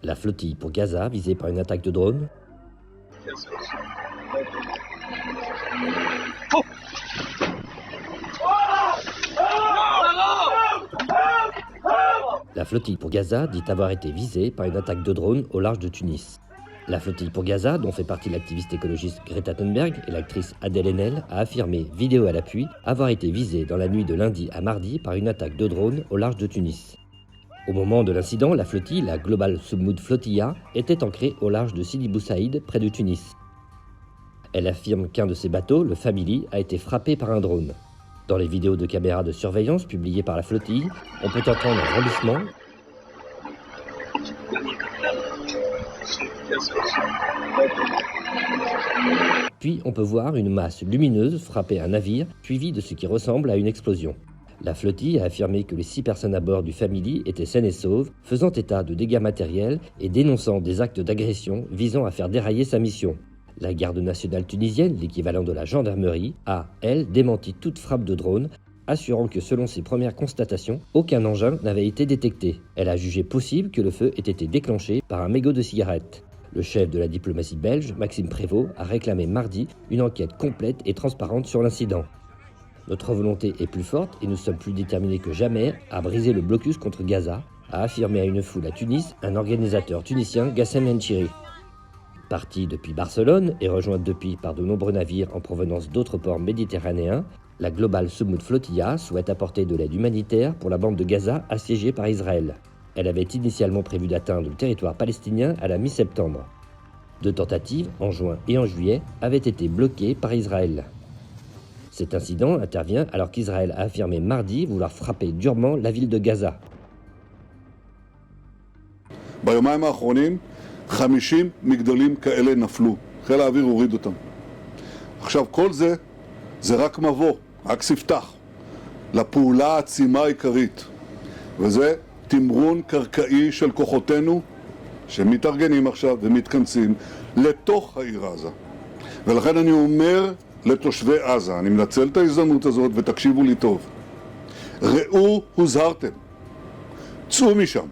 La flottille pour Gaza, visée par une attaque de drone. La flottille pour Gaza dit avoir été visée par une attaque de drone au large de Tunis. La flottille pour Gaza, dont fait partie l'activiste écologiste Greta Thunberg et l'actrice Adèle Haenel, a affirmé, vidéo à l'appui, avoir été visée dans la nuit de lundi à mardi par une attaque de drone au large de Tunis. Au moment de l'incident, la flottille, la Global Submood Flotilla, était ancrée au large de Sidi Bou Saïd, près de Tunis. Elle affirme qu'un de ses bateaux, le Family, a été frappé par un drone. Dans les vidéos de caméras de surveillance publiées par la flottille, on peut entendre un grandissement puis on peut voir une masse lumineuse frapper un navire, suivie de ce qui ressemble à une explosion. La flottille a affirmé que les 6 personnes à bord du Family étaient saines et sauves, faisant état de dégâts matériels et dénonçant des actes d'agression visant à faire dérailler sa mission. La garde nationale tunisienne, l'équivalent de la gendarmerie, a, elle, démenti toute frappe de drone, assurant que selon ses premières constatations, aucun engin n'avait été détecté. Elle a jugé possible que le feu ait été déclenché par un mégot de cigarette. Le chef de la diplomatie belge, Maxime Prévost, a réclamé mardi une enquête complète et transparente sur l'incident. Notre volonté est plus forte et nous sommes plus déterminés que jamais à briser le blocus contre Gaza, a affirmé à une foule à Tunis un organisateur tunisien, Gassem Enchiri. Partie depuis Barcelone et rejointe depuis par de nombreux navires en provenance d'autres ports méditerranéens, la Global Submood Flotilla souhaite apporter de l'aide humanitaire pour la bande de Gaza assiégée par Israël. Elle avait initialement prévu d'atteindre le territoire palestinien à la mi-septembre. 2 tentatives, en juin et en juillet, avaient été bloquées par Israël. Cet incident intervient alors qu'Israël a affirmé mardi vouloir frapper durement la ville de Gaza. ביומיים האחרונים 50 מגדלים כאלה נפלו, חיל האוויר הוריד אותם. עכשיו כל זה רק מבוא, רק ספתח לפעולה העצימה העיקרית, וזה תמרון קרקעי של כוחותינו שמתארגנים עכשיו ומתכנסים לתוך העיר עזה. ולכן אני אומר לתושבי עזה, אני מנצל את ההזדמנות הזאת ותקשיבו לי טוב, ראו הוזהרתם, צאו משם.